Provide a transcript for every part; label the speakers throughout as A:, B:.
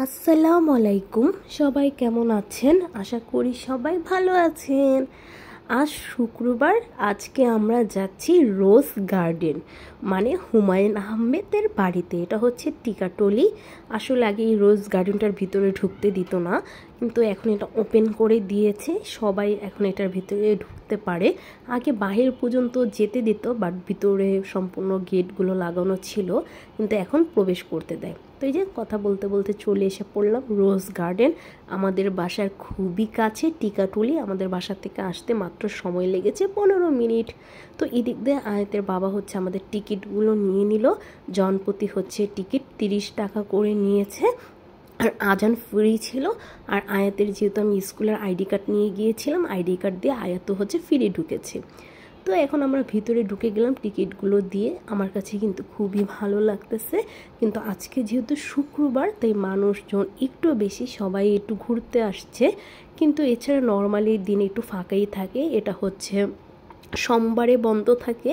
A: আসসালামু আলাইকুম। সবাই কেমন আছেন? আশা করি সবাই ভালো আছেন। আজ শুক্রবার, আজকে আমরা যাচ্ছি রোজ গার্ডেন, মানে হুমায়ুন আহমেদের বাড়িতে। এটা হচ্ছে টিকাটলি। আসলে আগে এই রোজ গার্ডেনটার ভিতরে ঢুকতে দিত না, কিন্তু এখন এটা ওপেন করে দিয়েছে, সবাই এখন এটার ভিতরে ঢুকতে পারে। আগে বাহির পর্যন্ত যেতে দিত, বাট ভিতরে সম্পূর্ণ গেটগুলো লাগানো ছিল, কিন্তু এখন প্রবেশ করতে দেয়। তো এই যে কথা বলতে বলতে চলে এসে পড়লাম রোজ গার্ডেন। আমাদের বাসার খুবই কাছে টিকাটলি, আমাদের বাসা থেকে আসতে মাত্র সময় লেগেছে 15 মিনিট। তো এদিক দিয়ে আয়াতের বাবা হচ্ছে আমাদের টিকিটগুলো নিয়ে নিল। জনপ্রতি হচ্ছে টিকিট 30 টাকা করে নিয়েছে, আর আজান ফ্রি ছিল। আর আয়াতের যেহেতু আমি স্কুলের আইডি কার্ড নিয়ে গিয়েছিলাম, আইডি কার্ড দিয়ে আয়াত হচ্ছে ফ্রি ঢুকেছে। তো এখন আমরা ভিতরে ঢুকে গেলাম টিকিটগুলো দিয়ে। আমার কাছে কিন্তু খুবই ভালো লাগতেছে, কিন্তু আজকে যেহেতু শুক্রবার তাই মানুষজন একটু বেশি, সবাই একটু ঘুরতে আসছে। কিন্তু এছাড়া নর্মালি দিন একটু ফাঁকাই থাকে। এটা হচ্ছে সোমবারে বন্ধ থাকে,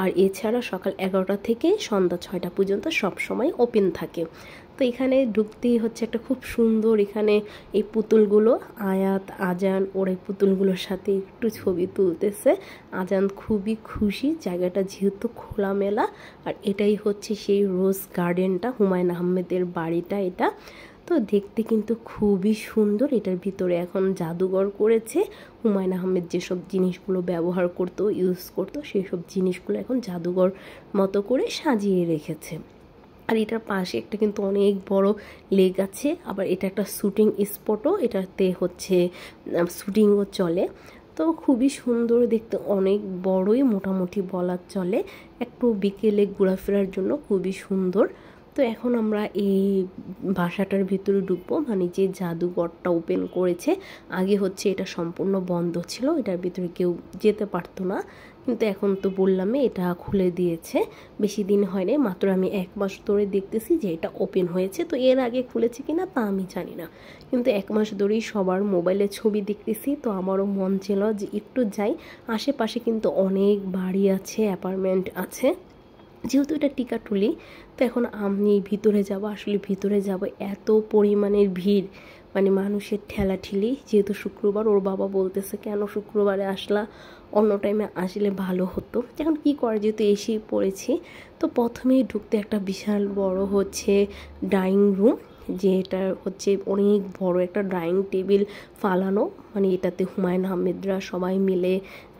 A: আর এছাড়া সকাল 11টা থেকে সন্ধ্যা 6টা পর্যন্ত সব সময় ওপেন থাকে। তো এখানে ঢুকতেই হচ্ছে একটা খুব সুন্দর, এখানে এই পুতুলগুলো আয়াত আজান ওরা এই পুতুলগুলোর সাথে একটু ছবি তুলতেছে। আজান খুবই খুশি, জায়গাটা যেহেতু খোলামেলা। আর এটাই হচ্ছে সেই রোজ গার্ডেনটা, হুমায়ুন আহমেদের বাড়িটা এটা। তো দেখতে কিন্তু খুবই সুন্দর। এটার ভিতরে এখন জাদুঘর করেছে। হুমায়ুন আহমেদ যেসব জিনিসগুলো ব্যবহার করতো, ইউজ করতো, সেই সব জিনিসগুলো এখন জাদুঘর মতো করে সাজিয়ে রেখেছে। আর এটার পাশে একটা কিন্তু অনেক বড় লেক আছে, আবার এটা একটা শুটিং স্পটও, এটাতে হচ্ছে শুটিংও চলে। তো খুবই সুন্দর দেখতে, অনেক বড়ই মোটামুটি বলা চলে। একটু বিকেলে ঘোরাফেরার জন্য খুবই সুন্দর। তো এখন আমরা এই বাসাটার ভিতরে ঢুকবো, মানে যে জাদুঘরটা ওপেন করেছে। আগে হচ্ছে এটা সম্পূর্ণ বন্ধ ছিল, এটার ভিতরে কেউ যেতে পারতো না, কিন্তু এখন তো বললামই এটা খুলে দিয়েছে। বেশি দিন হয়নি, মাত্র আমি 1 মাস ধরে দেখতেছি যে এটা ওপেন হয়েছে। তো এর আগে খুলেছে কিনা তা আমি জানি না, কিন্তু 1 মাস ধরেই সবার মোবাইলে ছবি দেখতেছি। তো আমারও মন ছিল যে একটু যাই। আশেপাশে কিন্তু অনেক বাড়ি আছে, অ্যাপার্টমেন্ট আছে, যেহেতু এটা টিকাটলি। তো এখন আমি ভিতরে যাব, আসলে ভিতরে যাব এত পরিমাণের ভিড়, মানে মানুষের ঠেলাঠেলি। যেহেতু শুক্রবার, ওর বাবা বলতেছে কেন শুক্রবারে আসলা, অন্য টাইমে আসলে ভালো হতো। এখন কি করে, যেহেতু এসেই পড়েছি। তো প্রথমেই ঢুকতে একটা বিশাল বড় হচ্ছে ডাইনিং রুম, যে এটা হচ্ছে অনেক বড় একটা ডাইনিং টেবিল ফালানো, মানে এটাতে হুমায়ুন আহমেদরা সবাই মিলে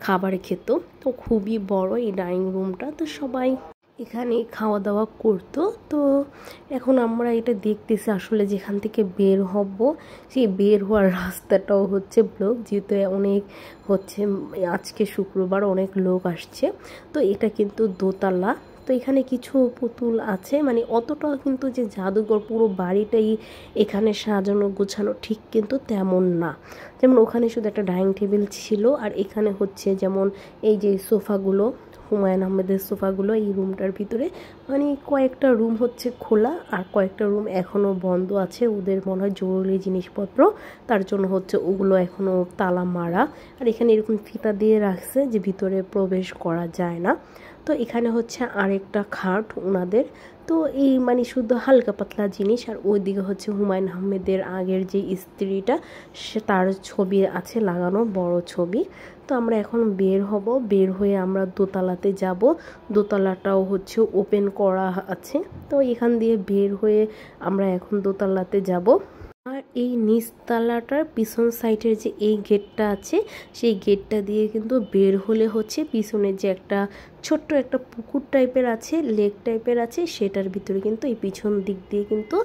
A: খাবার খেত। তো খুবই বড় এই ডাইনিং রুমটা, তো সবাই এখানে খাওয়া দাওয়া করতো। তো এখন আমরা এটা দেখতেছি, আসলে যেখান থেকে বের হব সেই বের হওয়ার রাস্তাটাও হচ্ছে ব্লক, যেহেতু অনেক হচ্ছে আজকে শুক্রবার, অনেক লোক আসছে। তো এটা কিন্তু দোতলা। তো এখানে কিছু পুতুল আছে, মানে অতটাও কিন্তু যে জাদুঘর পুরো বাড়িটাই এখানে সাজানো গোছানো ঠিক কিন্তু তেমন না। যেমন ওখানে শুধু একটা ডাইনিং টেবিল ছিল, আর এখানে হচ্ছে যেমন এই যে সোফাগুলো, হুমায়ুন আহমেদের সোফাগুলো এই রুমটার ভিতরে, মানে কয়েকটা রুম হচ্ছে খোলা, আর কয়েকটা রুম এখনও বন্ধ আছে। ওদের মনে হয় জরুরি জিনিসপত্র, তার জন্য হচ্ছে ওগুলো এখনও তালা মারা। আর এখানে এরকম ফিতা দিয়ে রাখছে যে ভিতরে প্রবেশ করা যায় না। তো এখানে হচ্ছে আরেকটা খাট ওনাদের। তো এই মানে শুধু হালকা পাতলা জিনিস। আর ওইদিকে হচ্ছে হুমায়ুন আহমেদের আগের যে স্ত্রীটা, সে তার ছবি আছে লাগানো, বড় ছবি। তো আমরা এখন বের হব, বের হয়ে আমরা দোতলাতে যাব। দোতলাটাও হচ্ছে ওপেন করা আছে। তো এখান দিয়ে বের হয়ে আমরা এখন দোতলাতে যাব। আর এই নিচতলাটার পিছন সাইডের যে এই গেটটা আছে, সেই গেটটা দিয়ে কিন্তু বের হলে হচ্ছে পিছনে যে একটা ছোট্ট একটা পুকুর টাইপের আছে, লেক টাইপের আছে, সেটার ভিতরে কিন্তু এই পিছন দিক দিয়ে কিন্তু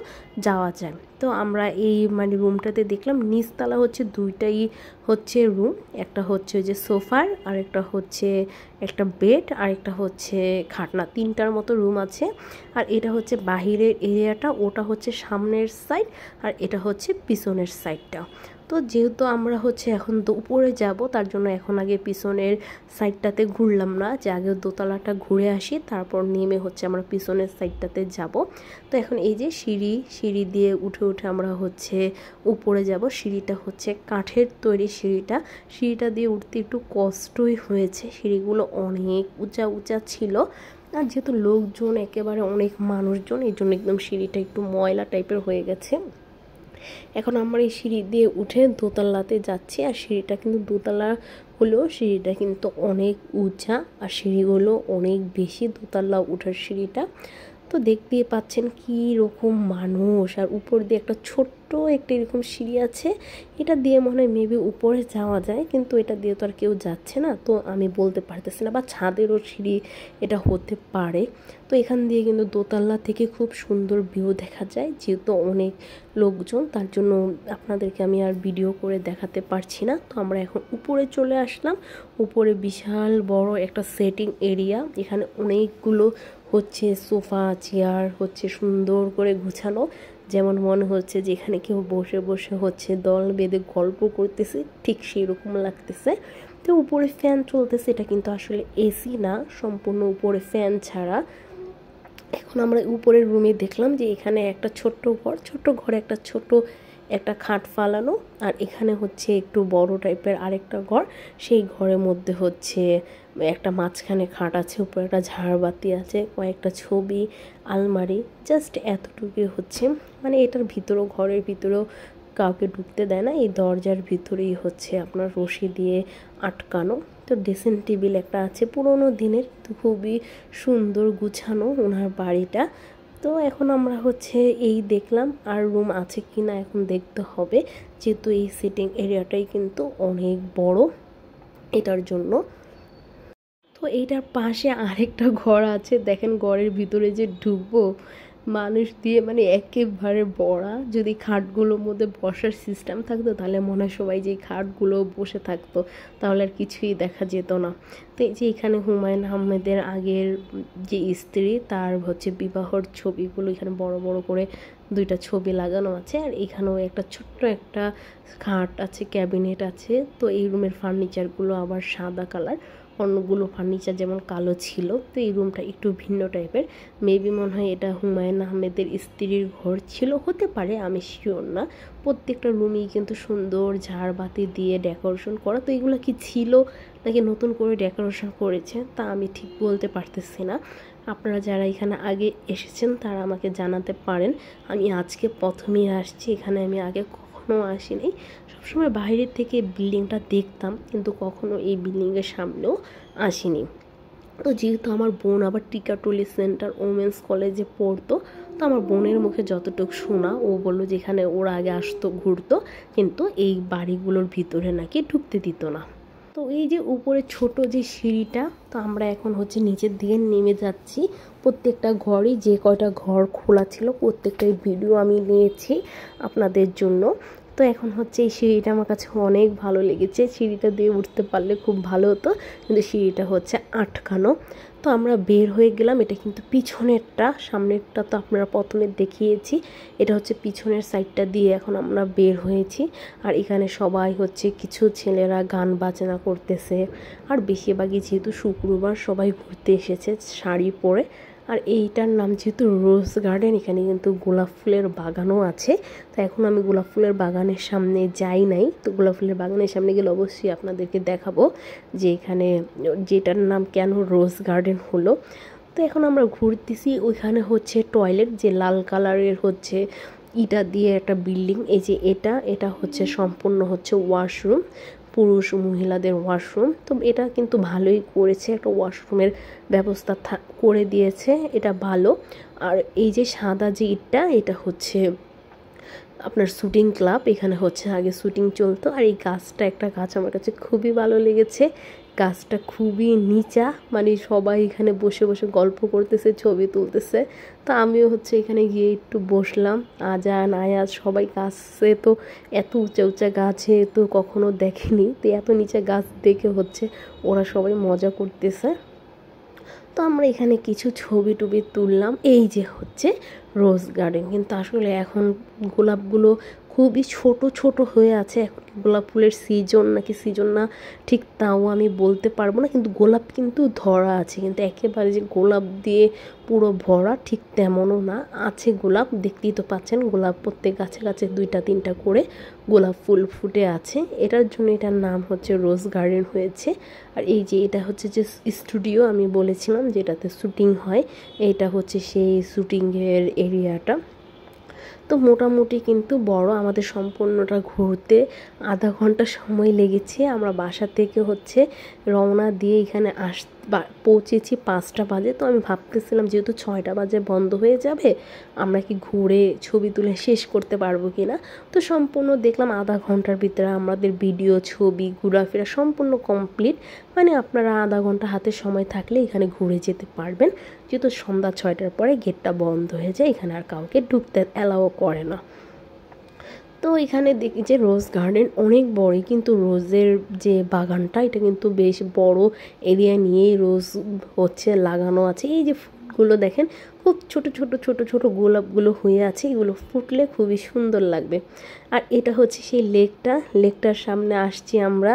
A: যাওয়া যায়। তো আমরা এই মানে রুমটাতে দেখলাম নিচতলা হচ্ছে দুইটাই হচ্ছে রুম, একটা হচ্ছে যে সোফার, আর একটা হচ্ছে একটা বেড, আর একটা হচ্ছে খাটনা, 3টার মতো রুম আছে। আর এটা হচ্ছে বাহিরের এরিয়াটা, ওটা হচ্ছে সামনের সাইড, আর এটা হচ্ছে পিছনের সাইডটা। তো যেহেতু আমরা হচ্ছে এখন উপরে যাব, তার জন্য এখন আগে পিছনের সাইডটাতে ঘুরলাম না, যে আগে দোতলাটা ঘুরে আসি, তারপর নেমে হচ্ছে আমরা পিছনের সাইডটাতে যাব। তো এখন এই যে সিঁড়ি দিয়ে উঠে উঠে আমরা হচ্ছে উপরে যাব। সিঁড়িটা হচ্ছে কাঠের তৈরি, সিঁড়িটা দিয়ে উঠতে একটু কষ্টই হয়েছে, সিঁড়িগুলো অনেক উঁচা উঁচা ছিল। আর যেহেতু লোকজন একেবারে অনেক মানুষজন, এই জন্য একদম সিঁড়িটা একটু ময়লা টাইপের হয়ে গেছে। এখন আমরা এই সিঁড়ি দিয়ে উঠে দোতলাতে যাচ্ছি। আর সিঁড়িটা কিন্তু দোতলা হলেও সিঁড়িটা কিন্তু অনেক উঁচা, আর সিঁড়িগুলো অনেক বেশি, দোতলা উঠার সিঁড়িটা। তো দেখতেই পাচ্ছেন কি রকম মানুষ, আর উপর দিয়ে একটা ছোট্ট একটা এরকম সিঁড়ি আছে। এটা দিয়ে মনে হয় মেবি উপরে যাওয়া যায়, কিন্তু এটা দিয়ে তো আর কেউ যাচ্ছে না, তো আমি বলতে পারতেছি না, বা ছাদেরও সিঁড়ি এটা হতে পারে। তো এখান দিয়ে কিন্তু দোতলা থেকে খুব সুন্দর ভিউ দেখা যায়, যেহেতু অনেক লোকজন, তার জন্য আপনাদেরকে আমি আর ভিডিও করে দেখাতে পারছি না। তো আমরা এখন উপরে চলে আসলাম। উপরে বিশাল বড় একটা সেটিং এরিয়া, এখানে অনেকগুলো হচ্ছে সোফা চেয়ার হচ্ছে সুন্দর করে গুছানো, যেমন মনে হচ্ছে যে এখানে কেউ বসে বসে হচ্ছে দল বেঁধে গল্প করতেছে, ঠিক সেই রকম লাগতেছে। তো উপরে ফ্যান চলতেছে, এটা কিন্তু আসলে এসি না, সম্পূর্ণ উপরে ফ্যান ছাড়া। এখন আমরা উপরের রুমে দেখলাম যে এখানে একটা ছোট্ট ঘরে একটা ছোট একটা খাট ফালানো, আর এখানে হচ্ছে একটু বড় টাইপের আরেকটা ঘর। সেই ঘরের মধ্যে হচ্ছে একটা মাঝখানে খাট আছে, উপরে একটা ঝাড়বাতি আছে, কয়েকটা ছবি, আলমারি, জাস্ট এতটুকুই হচ্ছে। মানে এটার ভিতরেও, ঘরের ভিতরেও কাউকে ঢুকতে দেয় না, এই দরজার ভিতরেই হচ্ছে আপনার রশি দিয়ে আটকানো। তো ড্রেসিং টেবিল একটা আছে পুরোনো দিনের, তো খুবই সুন্দর গুছানো ওনার বাড়িটা। তো এখন আমরা হচ্ছে এই দেখলাম, আর রুম আছে কি না এখন দেখতে হবে, যেহেতু এই সিটিং এরিয়াটাই কিন্তু অনেক বড় এটার জন্য। তো এইটার পাশে আরেকটা ঘর আছে, দেখেন ঘরের ভিতরে যে ঢুকবো মানুষ দিয়ে মানে একেবারে ভরা। যদি খাটগুলোর মধ্যে বসার সিস্টেম থাকতো তাহলে মনে হয় সবাই যে খাটগুলো বসে থাকতো, তাহলে আর কিছুই দেখা যেত না। তো এই যে এখানে হুমায়ুন আহমেদের আগের যে স্ত্রী তার হচ্ছে বিবাহর ছবিগুলো এখানে বড় বড় করে দুইটা ছবি লাগানো আছে। আর এখানেও একটা ছোট্ট একটা খাট আছে, ক্যাবিনেট আছে। তো এই রুমের ফার্নিচারগুলো আবার সাদা কালার, অন্যগুলো ফার্নিচার যেমন কালো ছিল। তো এই রুমটা একটু ভিন্ন টাইপের, মেবি মনে হয় এটা হুমায়ুন আহমেদের স্ত্রীর ঘর ছিল, হতে পারে, আমি শিওর না। প্রত্যেকটা রুমেই কিন্তু সুন্দর ঝাড়বাতি দিয়ে ডেকোরেশন করা। তো এগুলো কি ছিল নাকি নতুন করে ডেকোরেশন করেছে তা আমি ঠিক বলতে পারতেছি না। আপনারা যারা এখানে আগে এসেছেন তারা আমাকে জানাতে পারেন। আমি আজকে প্রথমেই আসছি, এখানে আমি আগে কখনো আসিনি। সবসময় বাইরের থেকে বিল্ডিংটা দেখতাম, কিন্তু কখনো এই বিল্ডিংয়ের সামনেও আসিনি। তো যেহেতু আমার বোন আবার টিকাটুলি সেন্টার ওমেন্স কলেজে পড়তো, তো আমার বোনের মুখে যতটুকু শোনা, ও বললো যেখানে ওরা আগে আসতো ঘুরতো, কিন্তু এই বাড়িগুলোর ভিতরে নাকি ঢুকতে দিত না। তো এই যে উপরে ছোট যে সিঁড়িটা, তো আমরা এখন হচ্ছে নিচের দিকে নেমে যাচ্ছি। প্রত্যেকটা ঘরই, যে কয়টা ঘর খোলা ছিল প্রত্যেকটাই ভিডিও আমি নিয়েছি আপনাদের জন্য। তো এখন হচ্ছে এই সিঁড়িটা আমার কাছে অনেক ভালো লেগেছে, সিঁড়িটা দিয়ে উঠতে পারলে খুব ভালো হতো, কিন্তু সিঁড়িটা হচ্ছে আটকানো। তো আমরা বের হয়ে গেলাম। এটা কিন্তু পিছনেরটা, সামনেরটা তো আপনারা প্রথমে দেখিয়েছি, এটা হচ্ছে পিছনের সাইডটা দিয়ে এখন আমরা বের হয়েছি। আর এখানে সবাই হচ্ছে কিছু ছেলেরা গান বাজনা করতেছে, আর বেশিরভাগই যেহেতু শুক্রবার সবাই ঘুরতে এসেছে শাড়ি পরে। আর এইটার নাম যেহেতু রোজ গার্ডেন, এখানে কিন্তু গোলাপ ফুলের বাগানও আছে। তো এখন আমি গোলাপ ফুলের বাগানের সামনে যাই নাই, তো গোলাপ ফুলের বাগানের সামনে গেলে অবশ্যই আপনাদেরকে দেখাবো যে এখানে যেটার নাম কেন রোজ গার্ডেন হলো। তো এখন আমরা ঘুরতেছি, ওইখানে হচ্ছে টয়লেট, যে লাল কালারের হচ্ছে ইটা দিয়ে একটা বিল্ডিং, এই যে এটা হচ্ছে সম্পূর্ণ হচ্ছে ওয়াশরুম, পুরুষ মহিলাদের ওয়াশরুম। তো এটা কিন্তু ভালোই করেছে, একটা ওয়াশরুমের ব্যবস্থা করে দিয়েছে, এটা ভালো। আর এই যে সাদা যে ইটটা, এটা হচ্ছে আপনার শুটিং ক্লাব, এখানে হচ্ছে আগে শুটিং চলতো। আর এই গাছটা, একটা গাছ আমার কাছে খুবই ভালো লেগেছে, গাছটা খুবই নিচা, মানে সবাই এখানে বসে বসে গল্প করতেছে, ছবি তুলতেছে। তো আমিও হচ্ছে এখানে গিয়ে একটু বসলাম। আজান আয়াজ সবাই গাছে, তো এত উঁচা উঁচা গাছে তো কখনো দেখেনি, তো এত নিচে গাছ দেখে হচ্ছে ওরা সবাই মজা করতেছে। তো আমরা এখানে কিছু ছবি টবি তুললাম। এই যে হচ্ছে রোজ গার্ডেন, কিন্তু আসলে এখন গোলাপগুলো খুবই ছোট ছোট হয়ে আছে। এখন গোলাপ ফুলের সিজন নাকি সিজন না ঠিক তাও আমি বলতে পারবো না, কিন্তু গোলাপ কিন্তু ধরা আছে, কিন্তু একেবারে যে গোলাপ দিয়ে পুরো ভরা ঠিক তেমনও না, আছে গোলাপ, দেখতেই তো পাচ্ছেন গোলাপ প্রত্যেক গাছে গাছে দুইটা তিনটা করে গোলাপ ফুল ফুটে আছে। এটার জন্য এটার নাম হচ্ছে রোজ গার্ডেন হয়েছে। আর এই যে এটা হচ্ছে যে স্টুডিও আমি বলেছিলাম যেটাতে শুটিং হয়, এটা হচ্ছে সেই শুটিংয়ের এরিয়াটা। তো মোটামুটি কিন্তু বড়, আমাদের সম্পূর্ণটা ঘুরতে আধা ঘন্টা সময় লেগেছে। আমরা বাসা থেকে হচ্ছে রওনা দিয়ে এখানে পৌঁছেছি 5টা বাজে। তো আমি ভাবতেছিলাম যেহেতু 6টা বাজে বন্ধ হয়ে যাবে, আমরা কি ঘুরে ছবি তুলে শেষ করতে পারবো কি না। তো সম্পূর্ণ দেখলাম আধা ঘন্টার ভিতরে আমাদের ভিডিও, ছবি, ঘোরাফেরা সম্পূর্ণ কমপ্লিট। মানে আপনারা আধা ঘন্টা হাতে সময় থাকলে এখানে ঘুরে যেতে পারবেন, যেহেতু সন্ধ্যা 6টার পরে গেটটা বন্ধ হয়ে যায়, এখানে আর কাউকে ঢুকতে অ্যালাও করে না। তো এখানে দেখি যে রোজ গার্ডেন অনেক বড়ই, কিন্তু রোজের যে বাগানটা এটা কিন্তু বেশ বড় এরিয়া নিয়েই রোজ হচ্ছে লাগানো আছে। এই যে ফুলগুলো দেখেন, খুব ছোট ছোট ছোট ছোট গোলাপগুলো হয়ে আছে, এগুলো ফুটলে খুবই সুন্দর লাগবে। আর এটা হচ্ছে সেই লেকটার সামনে আসছি আমরা,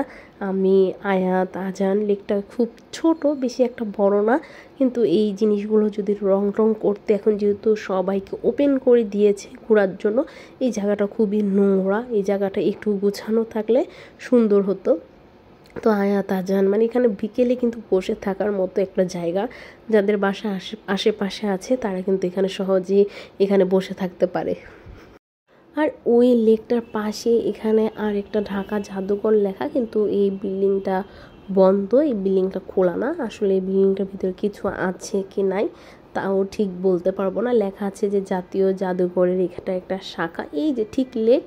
A: আমি, আয়াত, আজান। লেকটা খুব ছোট, বেশি একটা বড় না, কিন্তু এই জিনিসগুলো যদি রং করতে, এখন যেহেতু সবাইকে ওপেন করে দিয়েছে ঘোরার জন্য, এই জায়গাটা খুবই নোংরা, এই জায়গাটা একটু গোছানো থাকলে সুন্দর হতো। তো আয়াত, আজান মানে এখানে বিকেলে কিন্তু বসে থাকার মতো একটা জায়গা, যাদের বাসা আশেপাশে আছে তারা কিন্তু এখানে সহজেই এখানে বসে থাকতে পারে। আর ওই লেকটার পাশে এখানে আর একটা ঢাকা জাদুঘর লেখা, কিন্তু এই বিল্ডিংটা বন্ধ, এই বিল্ডিংটা খোলা না। আসলে এই বিল্ডিংটার ভিতরে কিছু আছে কি নাই তাও ঠিক বলতে পারবো না। লেখা আছে যে জাতীয় জাদুঘরের এখানটা একটা শাখা। এই যে ঠিক লেক,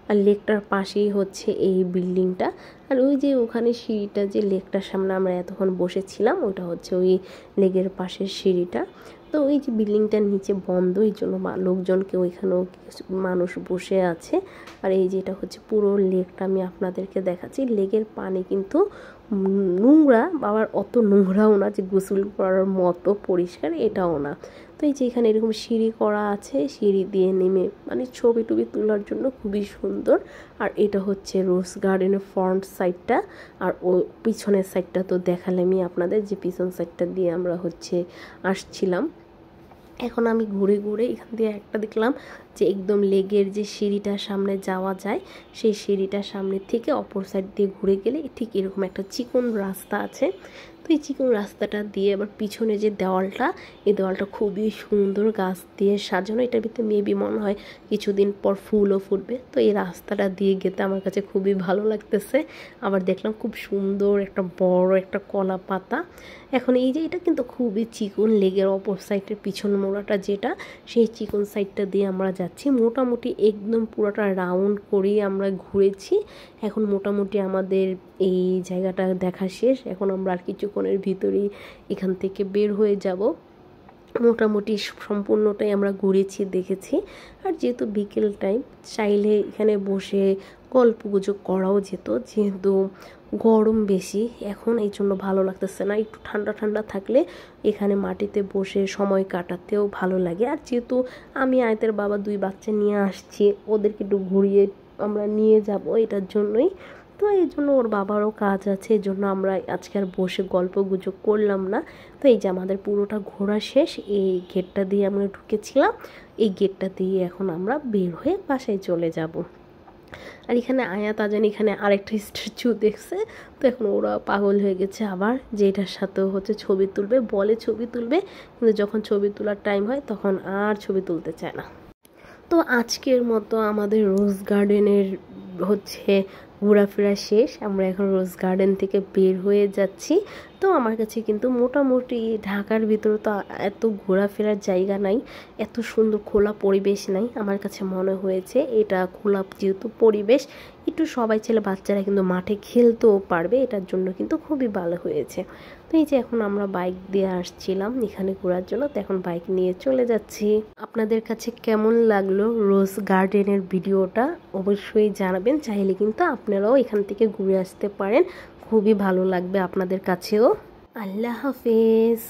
A: আর লেকটার পাশেই হচ্ছে এই বিল্ডিংটা। আর ওই যে ওখানে সিঁড়িটা, যে লেকটার সামনে আমরা এতক্ষণ বসেছিলাম, ওটা হচ্ছে ওই লেকের পাশের সিঁড়িটা। তো ওই যে বিল্ডিংটার নিচে বন্ধ, এই জন্য লোকজনকে ওইখানেও মানুষ বসে আছে। আর এই যে এটা হচ্ছে পুরো লেকটা আমি আপনাদেরকে দেখাচ্ছি। লেকের পানি কিন্তু নোংরা, আবার অত নোংরাও না যে গোসল করার মতো পরিষ্কার, এটাও না। তো এই যে এখানে এরকম সিঁড়ি করা আছে, সিঁড়ি দিয়ে নেমে মানে ছবি টবি তোলার জন্য খুবই সুন্দর। আর এটা হচ্ছে রোজ গার্ডেনের ফ্রন্ট সাইডটা, আর ও পিছনের সাইডটা তো দেখালামই আপনাদের, যে পিছন সাইডটা দিয়ে আমরা হচ্ছে আসছিলাম। এখন আমি ঘুরে ঘুরে এখান দিয়ে একটা দেখলাম যে একদম লেকের যে সিঁড়িটার সামনে যাওয়া যায়, সেই সিঁড়িটার সামনে থেকে অপর সাইড দিয়ে ঘুরে গেলে ঠিক এরকম একটা চিকন রাস্তা আছে। তো এই চিকন রাস্তাটা দিয়ে আবার পিছনে যে দেওয়ালটা, এই দেওয়ালটা খুবই সুন্দর গাছ দিয়ে সাজানো। এটার ভিতরে মেবি মনে হয় কিছুদিন পর ফুলও ফুটবে। তো এই রাস্তাটা দিয়ে গেতে আমার কাছে খুবই ভালো লাগতেছে। আবার দেখলাম খুব সুন্দর একটা বড় একটা কলা পাতা। এখন এই যে এটা কিন্তু খুবই চিকন, লেগের অপর সাইডের পিছন মোড়াটা যেটা, সেই চিকন সাইডটা দিয়ে আমরা যাচ্ছি। মোটামুটি একদম পুরোটা রাউন্ড করেই আমরা ঘুরেছি। এখন মোটামুটি আমাদের এই জায়গাটা দেখা শেষ। এখন আমরা আর কিছুক্ষণের ভিতরেই এখান থেকে বের হয়ে যাব। মোটামুটি সম্পূর্ণটাই আমরা ঘুরেছি, দেখেছি। আর যেহেতু বিকেল টাইম, চাইলে এখানে বসে গল্প গুজব করাও যেত, যেহেতু গরম বেশি এখন, এই জন্য ভালো লাগতেছে না। একটু ঠান্ডা ঠান্ডা থাকলে এখানে মাটিতে বসে সময় কাটাতেও ভালো লাগে। আর যেহেতু আমি আয়তের বাবা 2 বাচ্চা নিয়ে আসছি, ওদেরকে একটু ঘুরিয়ে আমরা নিয়ে যাব, এটার জন্যই। তো এই জন্য ওর বাবারও কাজ আছে, এই জন্য আমরা আজকে আর বসে গল্প গুজব করলাম না। তো এই যে আমাদের পুরোটা ঘোরা শেষ, এই গেটটা দিয়ে আমরা ঢুকেছিলাম, এই গেটটা দিয়ে এখন আমরা বের হয়ে বাসায় চলে যাব। আর এখানে আয়াত, আজান এখানে আরেকটা স্ট্যাচু দেখছে, তো এখন ওরা পাগল হয়ে গেছে আবার, যে এটার সাথেও হচ্ছে ছবি তুলবে, বলে ছবি তুলবে, কিন্তু যখন ছবি তোলার টাইম হয় তখন আর ছবি তুলতে চায় না। তো আজকের মতো আমাদের রোজ গার্ডেনের হচ্ছে ঘোরাফেরা শেষ। আমরা এখন রোজ গার্ডেন থেকে বের হয়ে যাচ্ছি। তো আমার কাছে কিন্তু মোটামুটি ঢাকার ভিতরে তো এত ঘোরাফেরার জায়গা নাই, এত সুন্দর খোলা পরিবেশ নাই। আমার কাছে মনে হয়েছে এটা খোলা যেহেতু পরিবেশ, একটু সবাই ছেলে বাচ্চারা কিন্তু মাঠে খেলতেও পারবে, এটার জন্য কিন্তু খুবই ভালো হয়েছে। তো এই যে এখন আমরা বাইক দিয়ে আসছিলাম এখানে ঘোরার জন্য, তো এখন বাইক নিয়ে চলে যাচ্ছি। আপনাদের কাছে কেমন লাগলো রোজ গার্ডেনের ভিডিওটা অবশ্যই জানাবেন। চাইলে কিন্তু আপনারাও এখান থেকে ঘুরে আসতে পারেন, খুবই ভালো লাগবে আপনাদের কাছেও। আল্লাহ হাফেজ।